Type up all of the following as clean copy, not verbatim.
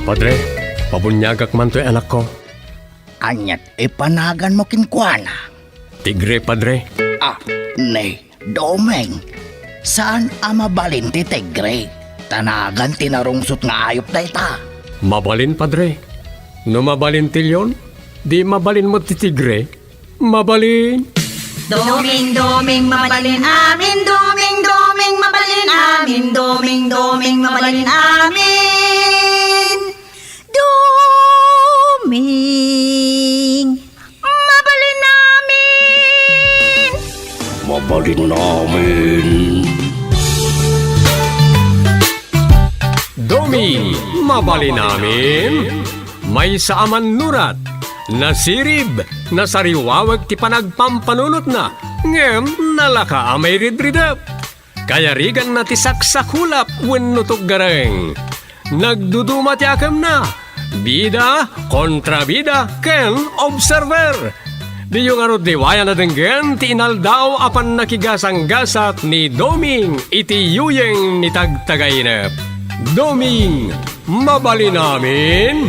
Padre, pabunyagak man to'y anak ko. Anyat ipanagan mo kinkwana. Tigre, Padre. Nay, Domeng. Saan mabalin ti Tigre? Tanagan tinarungsot nga ayop na ita. Mabalin, Padre. No mabalin tilyon, di mabalin mo ti Tigre. Mabalin. Doming, doming, mabalin amin. Doming, doming, mabalin amin. Doming, doming, mabalin amin. Doming, mabalin amin. Mabalin namin. Domi, mabalin namin. May saaman nurat, nasirib, nasariwawag ti panagpampanunot na, ngem nalaka amay ridridap. Kaya rigan na ti saksakulap wenno gareng. Nagduduma ti akam na, bida kontra bida ken observer. Di yung arod diwaya na denggen ti inaldaw apan nakigasang-gasat ni Doming iti yuyeng ni tagtagainep. Doming, mabalin namin.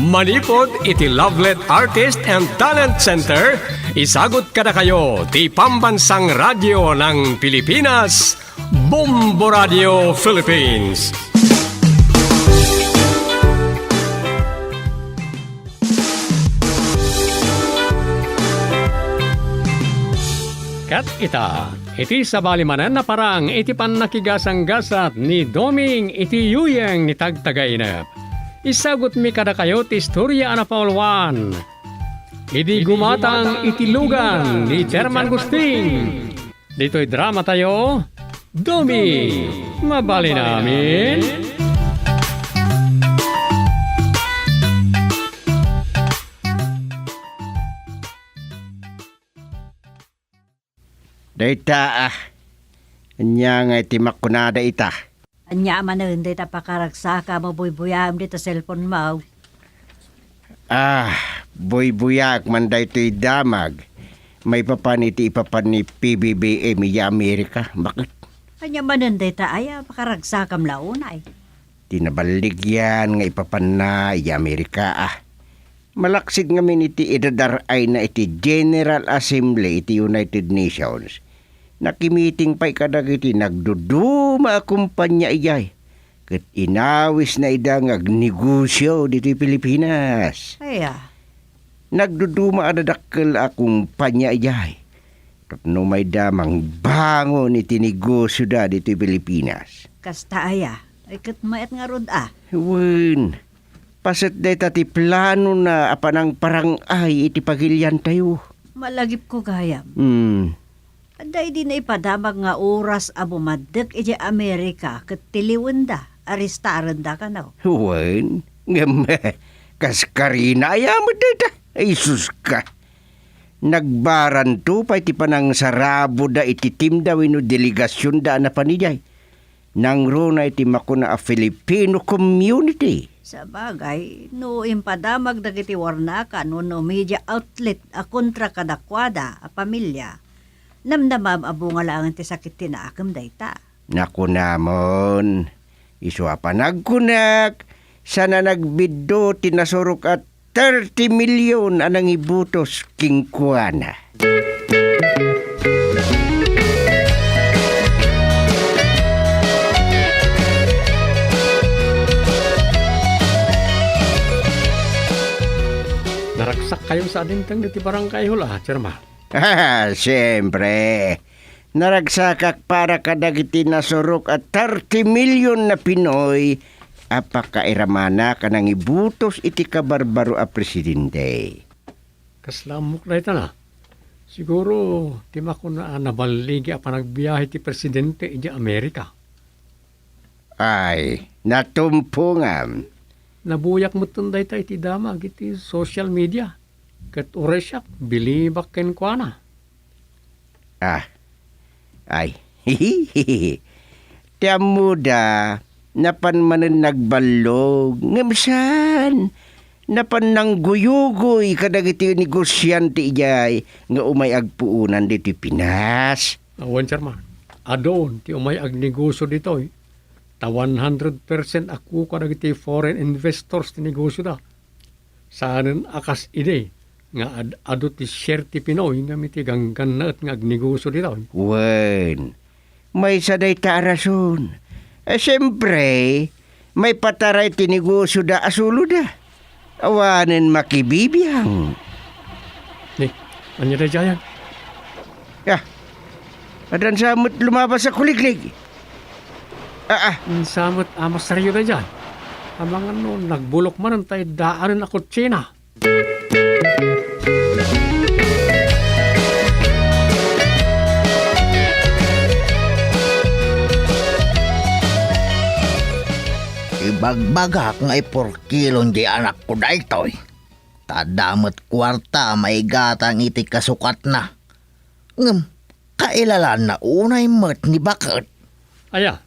Manipod iti Lovelet Artist and Talent Center, isagot kada kayo ti pambansang radyo ng Pilipinas, Bombo Radio Philippines. Kat ita, iti sabalimanan na parang iti pan nakigasang-gasat ni Doming iti yuyeng ni tagtagainep. Isagot mi kada kayo ti istorya na paulwan. Idi gumatang itilugan ni Chairman Gusting. Dito'y drama tayo, Domi, mabali namin. Dayta anya nga iti makunada ita. Anya manan dita pakaragsaka mo buybuyam dito cellphone mo. Buy-buyak man daytoy damag. May papan iti ipapan ni PBBM iya Amerika. Bakit? Anya manan dita aya pakaragsakam launay. Tinabalig yan nga ipapan na iya Amerika Malaksid nga min iti idadaray na iti General Assembly iti United Nations. Nakimiting pa'y kadagiti nagduduma kumpanya iyay. Kat inawis na idang agnegosyo dito Pilipinas. Aya. Nagduduma adadakkel a kumpanya iyay. Kat no may damang bangon iti negosyo da dito Pilipinas. Kasta aya. Ay kat mayat nga rod Wen, paset day tati plano na apanang parang ay iti pagilyan tayo. Malagip ko gayam. Aday di na ipadamag nga oras a bumadek iti Amerika ket tiliwenda aristaran da ka now. Wen, kaskarina mo dita. Ay sus ka. Nagbaran to pa iti panang sarabo da iti team da wino delegasyon da na panijay. Nang rona iti makuna a Filipino community. Sa bagay, no impadamag dagiti warnaka no media outlet a kontra kadakwada a pamilya. Namnamam abo nga lang ti sakit tinaakam dayta. Naku namon, iswa pa nagkunak, sana nagbiddo tinasurok at 30 milyon anang ibutos kingkuana. Naragsak kayo sa adintang diti barangay hula, Chairman. Siyempre. Naragsakak para kadagiti nasurok at 30 milyon na Pinoy apakairamana ka nang ibutos iti kabarbaro a presidente. Kaslamok na ito na. Siguro, tima ko na nabaligi pa nagbiyahe ti presidente iti Amerika. Ay, natumpungam. Nabuyak mo tunday tayo iti damag iti social media. Kat uresyak, bilibak ken kwa na. Ay, tiyan mo da, napan manan nagbalog, ngamsan, napan nang guyugoy kadagiti negosyante ijay, nga umay agpuunan dito Pinas. Awan, Chairman. Adon, ti umay agnegosyo dito Ta 100% ako kadagiti foreign investors ti negosyo da. Saanen akas ide nga adot ti share ti Pinoy nga miti ganggan na at nga agnegosyo dito. Wen, may saday ta rason. Siyempre, may pataray tinegosyo da asulo da. Awanen makibibiyang. Ni, anya da jayan? Ya, adan samot lumabas sa kuliglig. Samot amas saryo na dyan. Amang ano, nagbulok man ang tayo daanan ako China. Ibagbagak nga 4 kilon di anak ko daytoy. Tadamat kwarta may gatang iti kasukat na. Kailalan na unay mat ni bakit. Aya,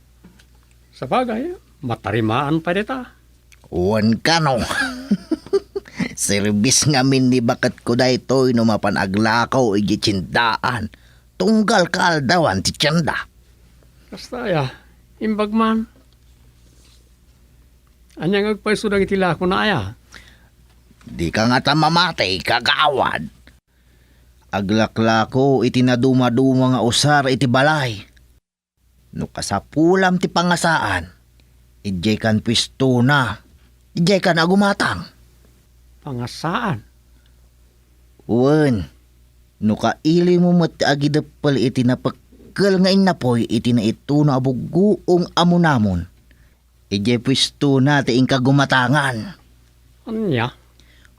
sa bagay, matarimaan pa dita. Uwan ka no. Service ngamin ni bakit ko daytoy no mapanaglakaw iti tsindaan. Tunggal kaaldawan ti tsanda. Basta aya, imbag man. Anya ngagpaisudang itila ko na aya. Di ka nga tamamatay, kagawad. Aglaklako iti naduma-duma nga usar iti balay. No kasapulam ti pangasaan, ijay kan pisto na, ijay kan agumatang. Pangasaan. Uwan, no kaili mo mat agidapal iti napakal nga inapoy iti na ito na abuguong amunamon. Ijay pisto na ti inkagumatangan. Anya?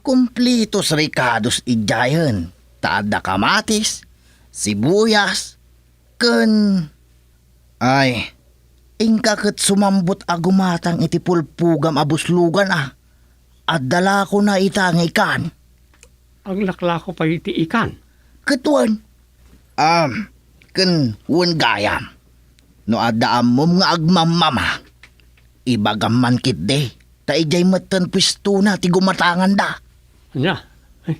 Kumplitos ricados ijayan. Taada kamatis, sibuyas, ken... Ay, ingkakit sumambot agumatang iti pulpugam abuslugan At dala ko na itang ikan. Ang laklako pa iti ikan. Ketuan. Ken wen gayam. No adaam mom nga agmamama. Ibagam man kit de. Ta ijay matan pwisto na ti gumatangan da. Anya? Ay,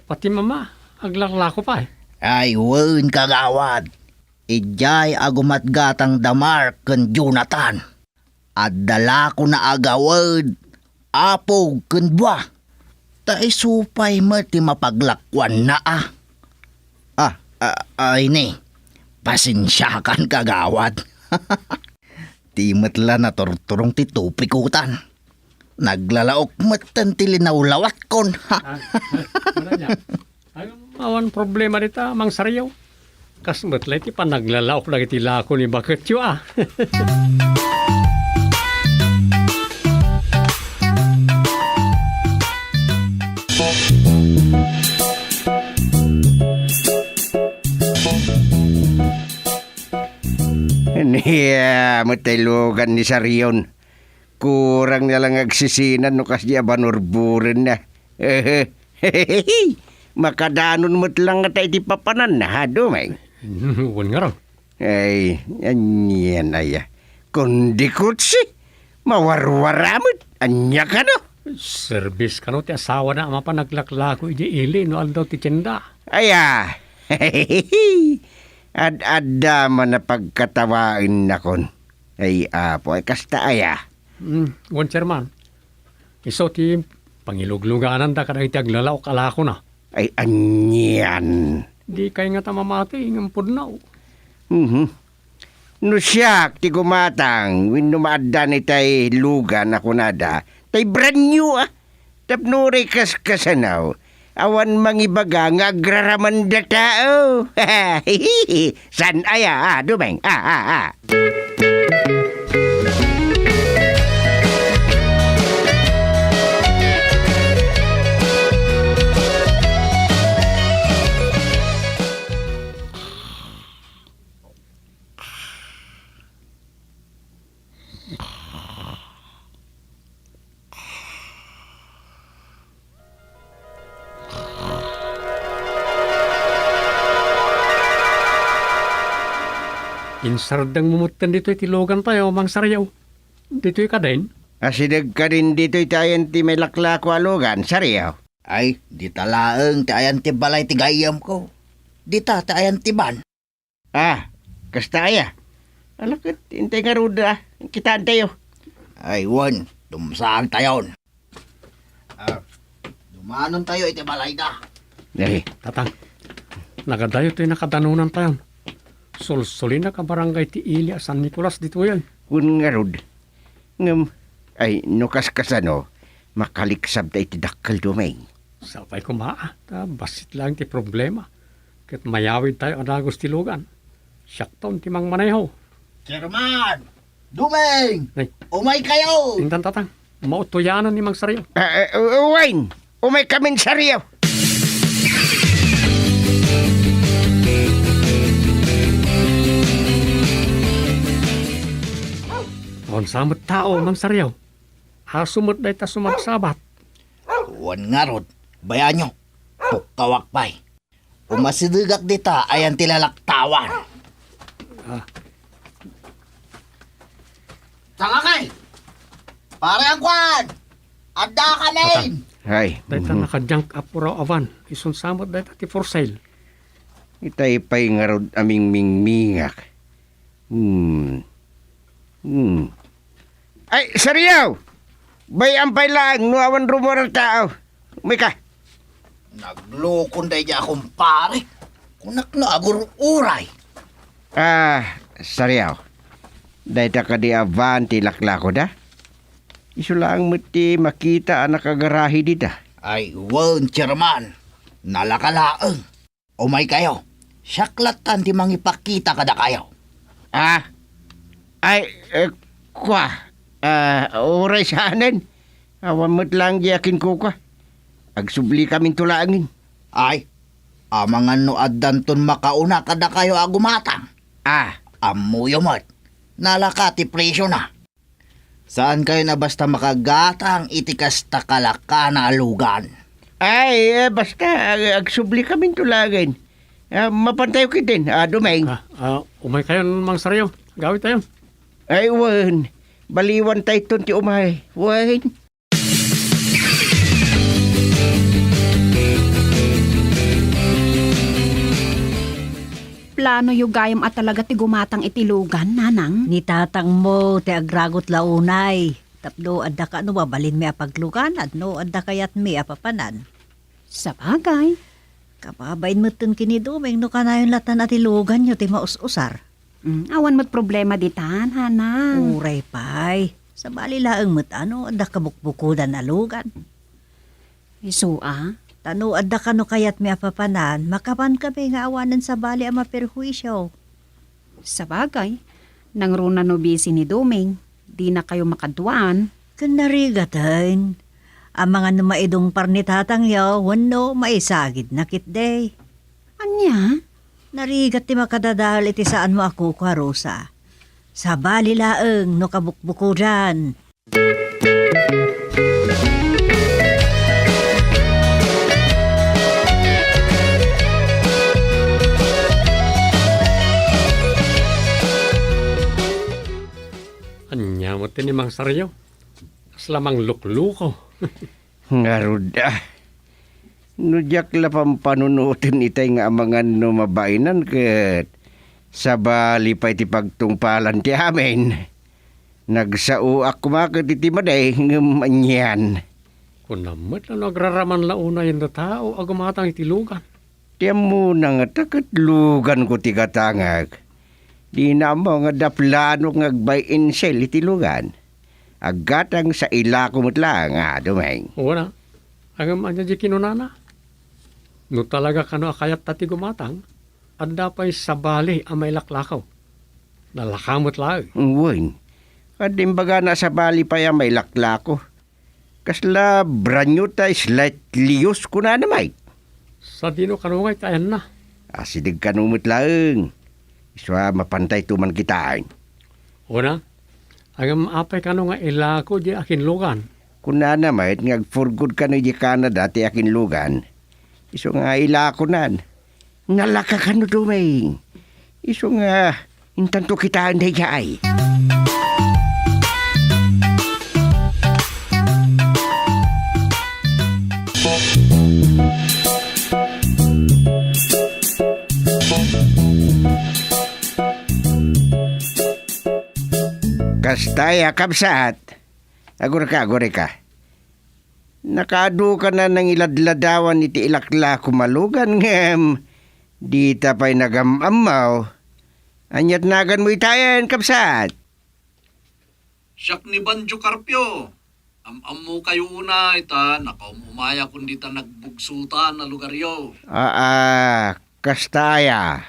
pati mama, aglaklako pa eh. Ay, wen kagawad. Ijay agumatgatang damar ken Jonathan. At dala ko na agawad. Apo ken buwa. Ta isupay ti mapaglakwan na Ay ni. Pasensyakan kagawad. Timetla na torturong ti tupikutan. Naglalaok matan ti linawlawat kon. Ano niya? Ay, awan problema dita, mang saryaw. Kasmat lang iti panaglalaok na iti lako ni Baketyo Niya, mataylogan ni Sarion. Kurang na lang agsisinan no kasi abanurburin na. Makadanon mo't lang nga tayo di papanan na ha, Domeng. Huwag nga raw. Ay, yan aya. Kundi kutsi, mawarwaramot, anya ka no? Service ka no, ti asawa na ama pa naglaklako iji ili no aldaw ti tiyenda. Aya, ad-adda man na pagkatawain na kon. Ay, apo, ay kasta aya. One chairman. Iso ti pangilugluganan da ka na iti aglalaok alako na. Ay, anyan. Di kayo nga tamamati, ngampod na. No siyak, ti gumatang, win numaadda ni tay lugan ako nada, tay brand new tapnuri kas-kasanaw. Awan mangibaga nga agraraman da tao. San aya, Domeng, Insardang mumutan dito iti logan tayo, mang saryaw. Dito'y ka din. Asidag ka rin dito itayan ti may laklako alogan, sariyaw. Ay, di talaeng ti ayan ti balay ti gayam ko. Di ta ti ayan ti ban. Kasta aya. Alakit, hintay nga ruda. Kitaan tayo. Ay, wan, dumsaan tayon. Dumanon tayo iti balay na. Dari. Tatang, nagadayo tayo nakadanunan tayo. Sulsulin na ka barangay ti Ilia San Nicolas dito yan. Kun nga rod. Ngam, ay, nukas-kasano, makaliksab tayo iti dakkal dumay. Sapay kumaa, basit lang ti problema. Kat mayawid tayo ang agos ti lugan. Siyakton ti mang maneho. Chairman! Dumeng! Ay, Umay kayo! tingnan tatang, mautoyanan ni Mang Saryo. Wayne, umay kamin sa riyaw. On samot tao, Mang Saryo. Hasumot day ta sumagsabat. Wan nga rod, bayan nyo. Pukawakpay. Umasidigak dita ayan tilalaktawan. Saka kay! Pare ang kwan! Adda ka main! Hay, Day ta naka-junk up raw avan. Isun samot day ta ti for sale. itay pa'y nga rod aming mingmingak. Ay, sa riyaw! Bayan pa'y lang, nuawan rumor ang tao. May ka. Naglukon day niya akong pare. Kunak na agur uray. Sa riyaw. Dahil ta ka di avanti laklako da. Iso lang mo ti makita anak agarahi dita. Ay, wan, chairman. Nalakalaang. Umay kayo. Saklatan ti mangipakita kada kayo. Kwa. Oray sa anin. Awan mo't lang yakin ko ka. Agsubli kaming tulangin. Ay, amangan no addanton makauna kada kayo agumatang. Amuyo mo't. Nalakati presyo na. Saan kayo na basta makagatang itikas takalaka na alugan? Basta agsubli kaming tulangin. Mapantayo kitin. Dumeng. Umay kayo, Mang Saryo. Gawin tayo. Ay, wan. Baliwan tayo ti umay. Wan. Plano yu gayam at talaga ti gumatang itilugan, nanang. Ni tatang mo, ti agragot launay. Tapno, adda ka no mabalin mi apaglugan, adno, adda kayat mi apapanan. Sa bagay. Kapabain mo tun kinidumeng no kanayon latan at ilugan nyo ti maus-usar. Awan mo't problema ditan, hanang. Uray pay. Sa bali laang mo't ano, adda kabukbukudan na lugan. Isua? Tano, adda ka no kayat mi apapanan, makapan kami nga awanan sa bali ang maperhuisyo. Sa bagay. Nang runa no busy ni Duming, di na kayo makaduan. Kanarigatan. Ang mga numaidong parnitatang yaw, wano maisagid na kitday. Anya? Narigat ti makadadahal iti saan mo ako, Kwarosa. Sa bali laeng no kabukbuko dyan. Anya mo ni Mang Saryo. Aslamang lukluko. Nga ruda. Nudyak lapang panunutin itay nga amangan no mabainan ket sa bali pa iti pagtungpalan ti amin. Nagsao ako makit iti maday ngamanyan. Kung namat na nagraraman launa yung tao, agumatang itilugan. Tiyan mo na nga takatlugan ko ti katangag. Di na mo nga daplano nga agbayin sel iti lugan. Agatang sa ila kumot lang, Dumeng. Wala. Agam anya di kinunana. No talaga kano akayat tati gumatang, anda pa'y sabali ang may laklakaw. Nalakamot lang. Uwin. Kadimbaga na sa bali pa yan may laklako. Kasla branyo tayo slight liyos ko na namay. Sa dino kanungay tayan na. Asidig kanumot lang. Iswa mapantay tuman kitain. Una, agam apay kano nga ilako di akin lugan. Kuna namay for good ka no di Canada ti akin lugan. Iso nga ilako nan. Nalaka ka no Dumeng. Iso nga intanto kitaan day jay. Taya, kapsat. Agure ka. Nakadu ka na ng iladladawan iti ilakla kumalugan ngem. Di tapay nagamamaw. Anyat nagan mo itayan, kapsat. Siyak ni Banjo Carpio. Am mo kayo una, ita, nakaumumaya kundi ta nagbugsutan na lugar yo. Kastaya.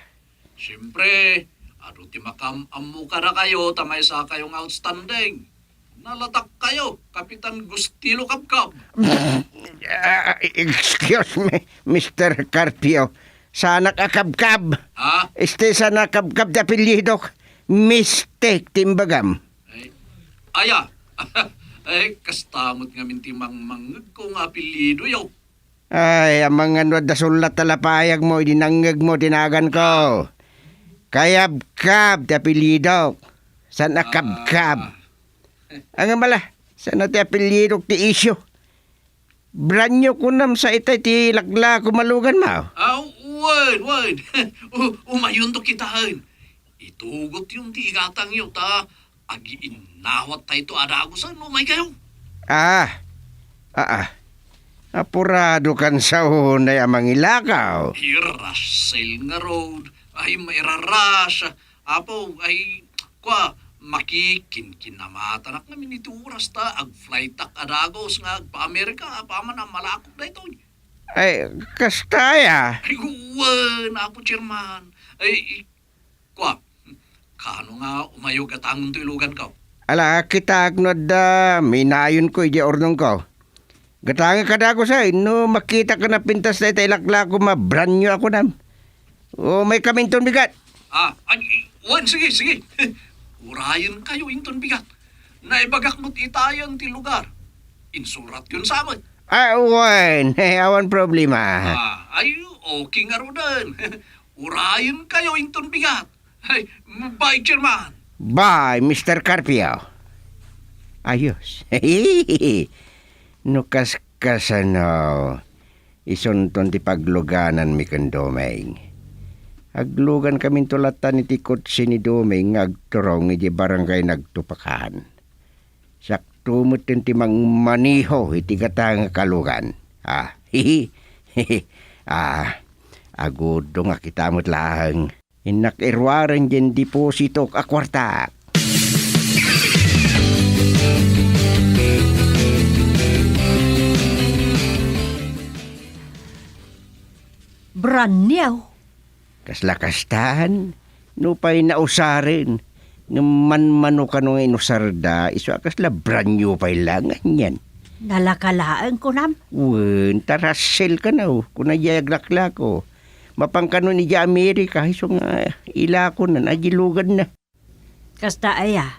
Siyempre, ado ti makam-ammo ka na kayo, tamay sa kayong outstanding. Nalatak kayo, Kapitan Gustilo Kapkap. Excuse me, Mr. Carpio. Sana kakabkab. Ha? Sana kabkab da apelyido. Mistake, timbagam. Aya, ay, kastamot nga minti mangmangag ko nga apelyido yo. Ay, ang mga da sulat talapayag mo, dinangag mo, tinagan ko. Kayabkab, da apelyido. Sana kabkab. Ang mala, sana ti apelyido ti isyo. Branyo ko nam sa itay ti lagla kumalugan mo. Wait. Umayon to kitahan. Itugot yung ti igatang yo, ta. Agiinawat tayo to adagosan, umay kayo. Apurado kan sa hunay amang ilakaw. Irasel nga road. Ay, mairaras. Apo, ay, makikinamatanak namin ito oras ta. Ag-flight tak adagos nga pa-Amerika. Paman ang malakot na ito. Ay, kastaya. Ay, apo, chairman. Ay, kano nga umayog at angon to ilugan ka? Ala, kita agnod da, minayon ko, iji ordong ko. Gatanga kada ko say, no makita ka na pintas na itailakla ko, mabranyo ako nam. O may kaminton bigat. Sige. Urayan kayo inton bigat. Naibagak mo't itayan ti lugar. Insurat yun sa amin. Awan problema. Ay, okay nga ro din. Urayan kayo inton bigat. Ay, bye, chairman. Bye, Mr. Carpio. Ayos. Nukas-kasano. Isunton ti pagluganan mi kan Domeng. Aglugan kami tulatan iti kotse ni Domeng agturong iti barangay nagtupakan. Saktumot ti mang maniho iti katang kalugan. Agudong akitamot lang. Inakirwaran dyan deposito akwarta. Branyaw. Kaslakastahan, nupay nausarin. Naman ka nung inusarda, iso kasla branyo pa'y langan yan. Nalakalaan ko nam. Tarasel ka na, kung nagyaglakla ko. Mapangkano ni ja Amerika, iso nga ila ko na, nagilugan na. Kasta aya.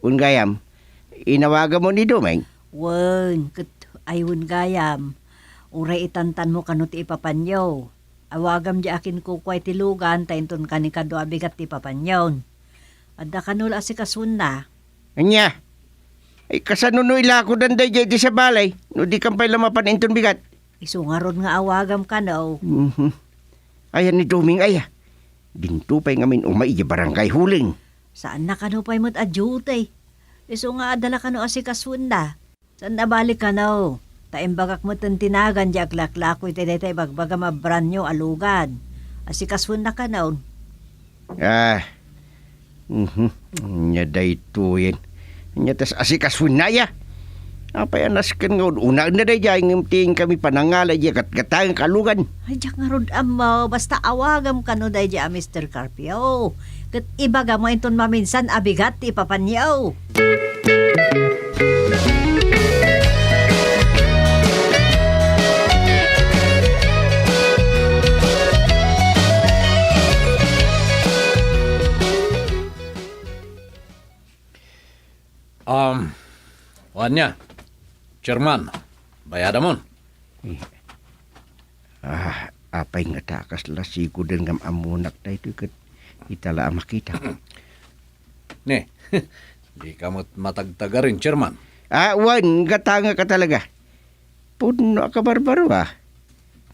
Ungayam, inawaga mo ni Domeng? Ayun gayam. Uray itantan mo kanot ipapanyaw. Awagam di akin kukway tilugan, tainton ka ni kado abigat ipapanyaw. Adda kanula si kasunna. Anya, ay kasanuno ila ko danday di sa balay, no di kampay lamapan inton bigat. Isungaron nga awagam ka na. Ayan ni Doming aya. Dintupay ngamin umay barangay huling. Saan na kanupay mo't adyutay? Iso nga adala ka no asikasunda. Saan nabalik ka na? Taimbagak mo tinagan di aglaklako iti detay bagbaga mabranyo alugan. Asikasunda ka na. Nya day tuyen. Nya tas asikasunda ya. Apay anasken nga una na day jay ngimting kami panangala di gatgatang kalugan. Ay, diyak nga rod amaw. Basta awagam ka no day di Mr. Carpio. Kat ibaga mo inton maminsan abigat ipapanyaw. Wanya, chairman, bayada mon. Apay nga takas lasigo din ngam amunak na ito kat itala makita. Ne, di ka matagtaga rin, chairman. Gatanga ka talaga. Puno ka barbaro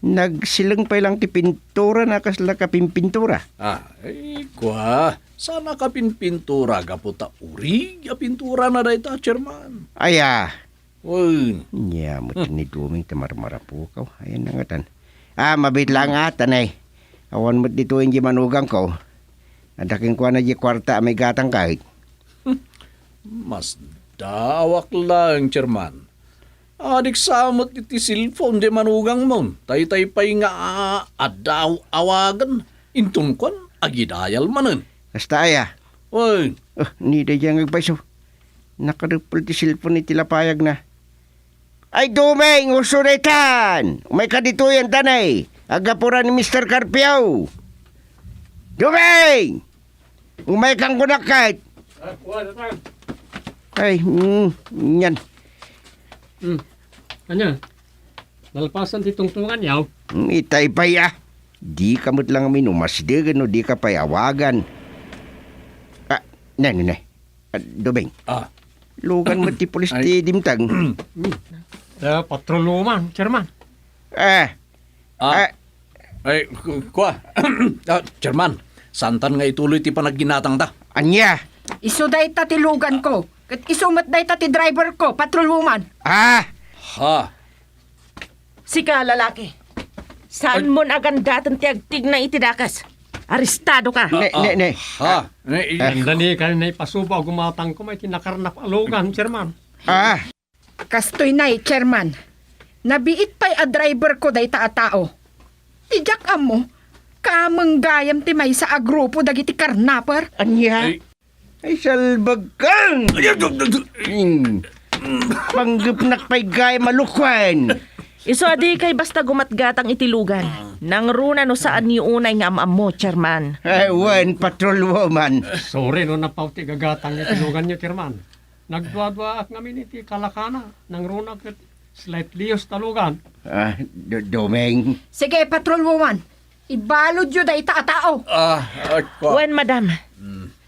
Nagsilang pa lang ti pintura na kasla kapimpintura. Ay, kwa. Sana ka pinpintura ka po ta uri. Ya pintura na dahi ta, chairman. Aya. Uy. Nyamot ni Duming tamarmara po ka. Ayan na nga tan. Mabit lang atan ay. Awan mo dito yung manugang ko. Adaking ko na di kwarta may gatang kahit. Mas dawak lang, chairman. Adik samot iti cellphone di manugang mo. Tay-tay pa'y nga adaw awagan. Intun kon, agidayal manen. Basta aya. Uy. Ni da diyang agpaiso. Nakarupul ti cellphone ni tilapayag na. Ay Dumeng, usuretan! May kadito yan tanay. Agapura ni Mr. Carpiao. Dumeng! Umay kang kunakait. Ay, yan. Anya? Nalpasan ti tungtungan yaw. Itay pa ya. Di kamot lang minumasdigan o di ka payawagan. Nanay. Dumeng. Lugan mo ti polis ti dimtag. Patroluman, chairman. Ay, kwa. Chairman, santan nga ituloy ti panagginatang ta. Anya? Iso day ta ti lugan ko. Kat isumat day ta ti driver ko, patrol woman. Ha? Sika, lalaki. Saan mo nagandatan ti agtig na itidakas? Arestado ka. Ne. Dali ka na ipasuba o gumatang ko may tinakarnap alugan, chairman. Kastoy na chairman. Nabiit pa'y a driver ko day ta a tao. Tijak mo, kamanggayam ti may sa agrupo dagiti karnaper. Anya? Ay salbag kang! Panggapnak pa'y gay malukwan. Iso adi kay basta gumatgatang itilugan. Nang runa no saan ni unay nga amam mo, chairman. One patrol woman. Sorry no napauti gagatang ni tinugan niyo, chairman. Nagdwadwa ak ngamin iti kalakana. Nang runag at slightly yos talugan. Dumeng. Sige, patrol woman. Ibalod yun day ta a tao. Wen, madam.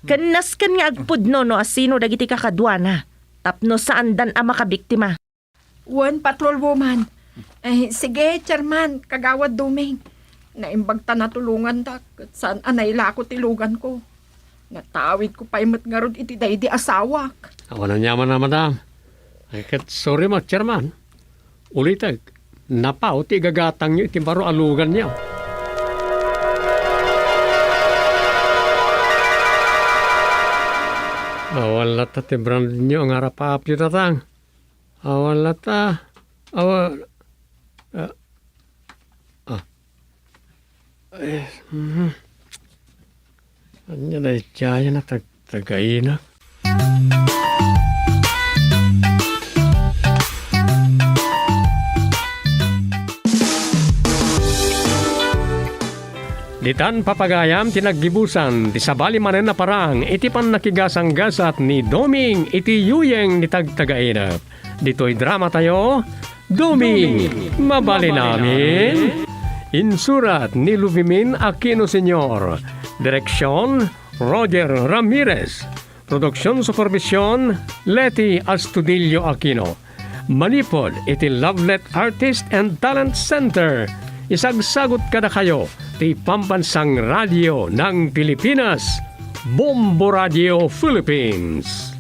Kanas kan nga agpudno no asino dagiti kakadwana. Tapno saan dan ang makabiktima. One patrol woman. Sige, chairman, kagawad Dumeng. Naimbag ta natulungan ta. Kat saan anay lako tilugan ko. Natawid ko pa'y matngarod iti day di asawak. Awan na nyaman na, madam. Ay kat sorry mo, chairman. Ulitag, napauti gagatang niyo iti baro alugan niyo. Awal lata ti brand niyo ang harapapyo tatang. Awal lata. Awal. Anya na jaya na tagaina. Ditan papagayam tinaggibusan ti sabali manen na parang iti pan nakigasang-gasat ni Doming iti yuyeng ni tagtagainap. Dito'y drama tayo, Doming, mabali namin. Insurat ni Luvimin Aquino Sr. Direksyon, Roger Ramirez. Produksyon Supervision, Leti Astudillo Aquino. Manipod iti Lovelet Artist and Talent Center. Isagsagot kada kayo ti Pambansang Radio ng Pilipinas, Bombo Radio Philippines.